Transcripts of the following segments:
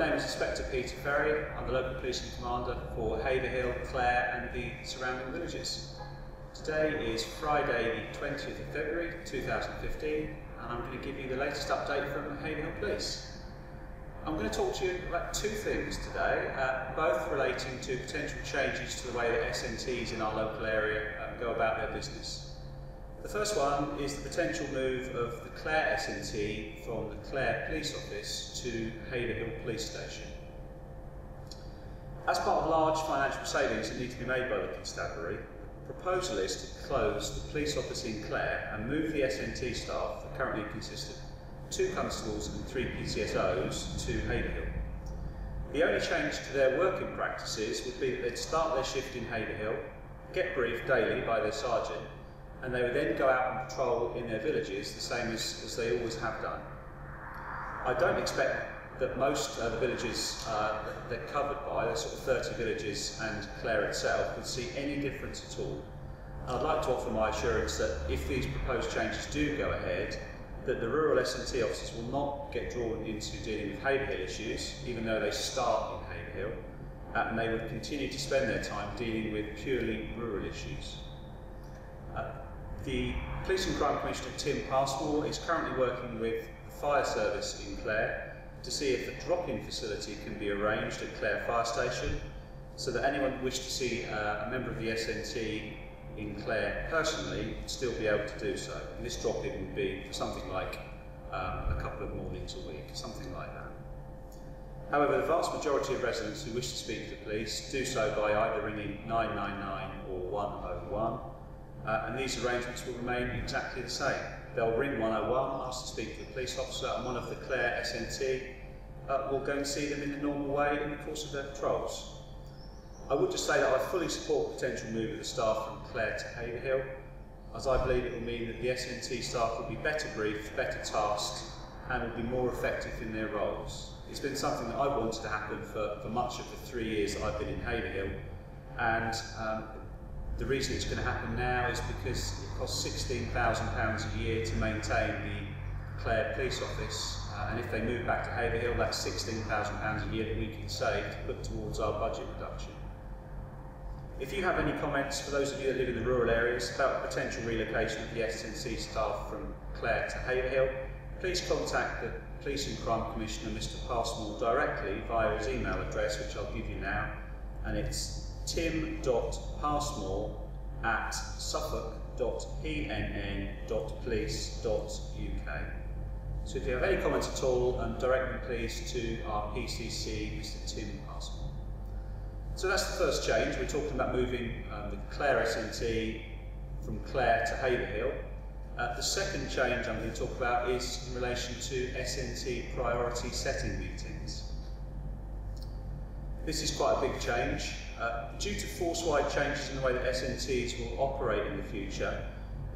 My name is Inspector Peter Ferrie. I'm the local policing commander for Haverhill, Clare and the surrounding villages. Today is Friday the 20th of February 2015 and I'm going to give you the latest update from Haverhill Police. I'm going to talk to you about two things today, both relating to potential changes to the way that SNTs in our local area go about their business. The first one is the potential move of the Clare SNT from the Clare Police Office to Haverhill Police Station. As part of large financial savings that need to be made by the constabulary, the proposal is to close the police office in Clare and move the SNT staff that currently consist of 2 constables and 3 PCSOs to Haverhill. The only change to their working practices would be that they'd start their shift in Haverhill, get briefed daily by their sergeant, and they would then go out and patrol in their villages the same as they always have done. I don't expect that most of the villages that they're covered by, the sort of 30 villages and Clare itself, would see any difference at all. I'd like to offer my assurance that if these proposed changes do go ahead, that the rural S&T officers will not get drawn into dealing with Haverhill issues, even though they start in Haverhill, and they would continue to spend their time dealing with purely rural issues. The Police and Crime Commissioner Tim Passmore is currently working with the fire service in Clare to see if a drop-in facility can be arranged at Clare Fire Station so that anyone who wished to see a member of the SNT in Clare personally would still be able to do so. And this drop-in would be for something like a couple of mornings a week, something like that. However, the vast majority of residents who wish to speak to the police do so by either ringing 999 or 101. And these arrangements will remain exactly the same. They'll ring 101, ask to speak to the police officer, and one of the Clare SNT will go and see them in the normal way in the course of their patrols. I would just say that I fully support the potential move of the staff from Clare to Haverhill, as I believe it will mean that the SNT staff will be better briefed, better tasked, and will be more effective in their roles. It's been something that I've wanted to happen for much of the 3 years that I've been in Haverhill, and the reason it's going to happen now is because it costs £16,000 a year to maintain the Clare Police Office, and if they move back to Haverhill, that's £16,000 a year that we can save to put towards our budget reduction. If you have any comments, for those of you that live in the rural areas, about the potential relocation of the SNC staff from Clare to Haverhill, please contact the Police and Crime Commissioner, Mr Passmore, directly via his email address, which I'll give you now, and it's tim.passmore@suffolk.pnn.police.uk. So if you have any comments at all, direct them please to our PCC, Mr Tim Passmore. So that's the first change. We're talking about moving the Clare SNT from Clare to Haverhill. The second change I'm going to talk about is in relation to SNT priority setting meetings. This is quite a big change. Due to force-wide changes in the way that SNTs will operate in the future,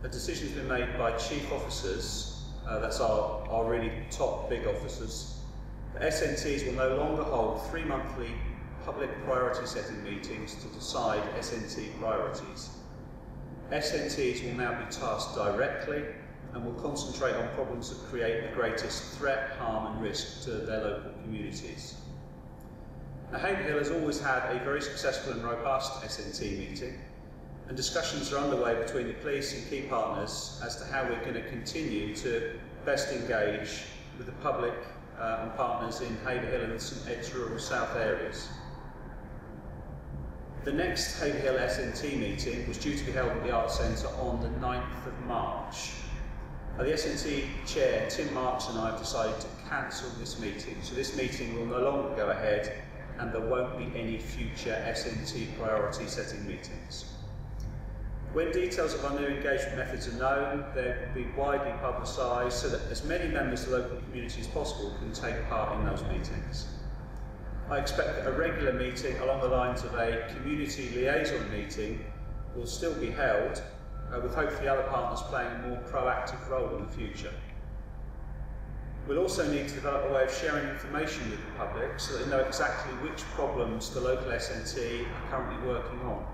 a decision has been made by chief officers, that's our really top big officers, that SNTs will no longer hold 3 monthly public priority setting meetings to decide SNT priorities. SNTs will now be tasked directly and will concentrate on problems that create the greatest threat, harm and risk to their local communities. Now, Haverhill has always had a very successful and robust SNT meeting, and discussions are underway between the police and key partners as to how we're going to continue to best engage with the public and partners in Haverhill and St Ed's rural south areas. The next Haverhill SNT meeting was due to be held at the Arts Centre on the 9th of March. The SNT Chair, Tim Marks, and I have decided to cancel this meeting, so this meeting will no longer go ahead and there won't be any future SNT priority setting meetings. When details of our new engagement methods are known, they will be widely publicised so that as many members of the local community as possible can take part in those meetings. I expect that a regular meeting along the lines of a community liaison meeting will still be held, with hopefully other partners playing a more proactive role in the future. We'll also need to develop a way of sharing information with the public so that they know exactly which problems the local SNT are currently working on.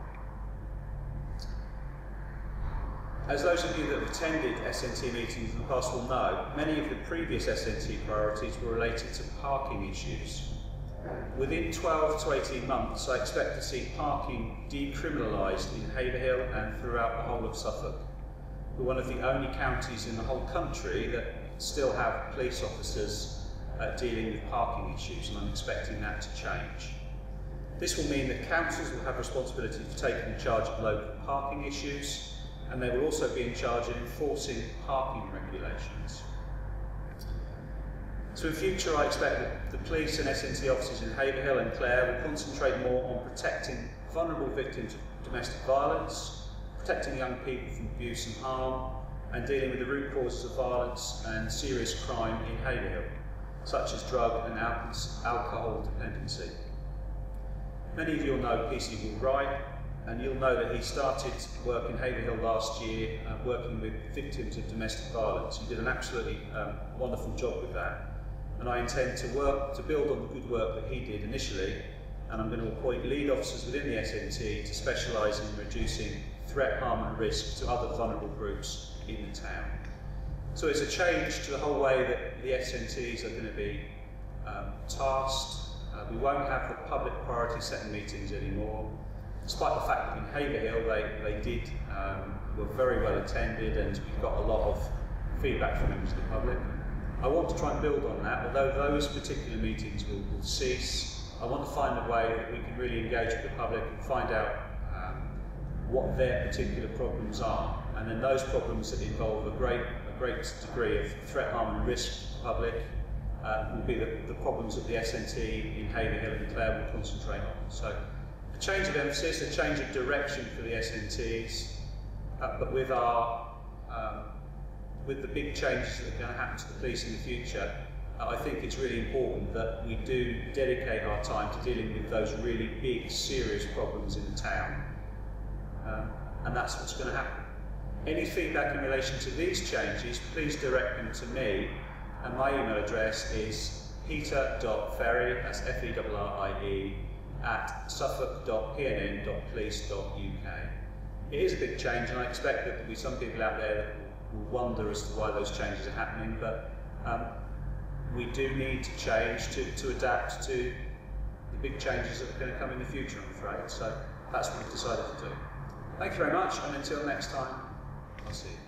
As those of you that have attended SNT meetings in the past will know, many of the previous SNT priorities were related to parking issues. Within 12 to 18 months, I expect to see parking decriminalised in Haverhill and throughout the whole of Suffolk. We're one of the only counties in the whole country that still have police officers dealing with parking issues, and I'm expecting that to change. This will mean that councils will have responsibility for taking charge of local parking issues, and they will also be in charge of enforcing parking regulations. So in future, I expect that the police and SNT officers in Haverhill and Clare will concentrate more on protecting vulnerable victims of domestic violence, protecting young people from abuse and harm, and dealing with the root causes of violence and serious crime in Haverhill, such as drug and alcohol dependency. Many of you will know PC Wright, and you'll know that he started work in Haverhill last year working with victims of domestic violence. He did an absolutely wonderful job with that. And I intend to build on the good work that he did initially, and I'm going to appoint lead officers within the SNT to specialise in reducing threat, harm and risk to other vulnerable groups in the town. So it's a change to the whole way that the SNTs are going to be tasked. We won't have the public priority setting meetings anymore, despite the fact that in Haverhill they were very well attended, and we got a lot of feedback from members of the public. I want to try and build on that. Although those particular meetings will cease, I want to find a way that we can really engage with the public and find out what their particular problems are. And then those problems that involve a great degree of threat, harm and risk to the public will be the problems that the SNT in Haverhill and Clare will concentrate on. So a change of emphasis, a change of direction for the SNTs, but with the big changes that are going to happen to the police in the future, I think it's really important that we do dedicate our time to dealing with those really big, serious problems in the town. And that's what's going to happen. Any feedback in relation to these changes, please direct them to me, and my email address is peter.ferrie, that's F-E-R-R-I-E, @suffolk.pnn.police.uk. It is a big change, and I expect that there will be some people out there that will wonder as to why those changes are happening, but we do need to change to adapt to the big changes that are going to come in the future, I'm afraid. So that's what we've decided to do. Thank you very much, and until next time, I'll see you.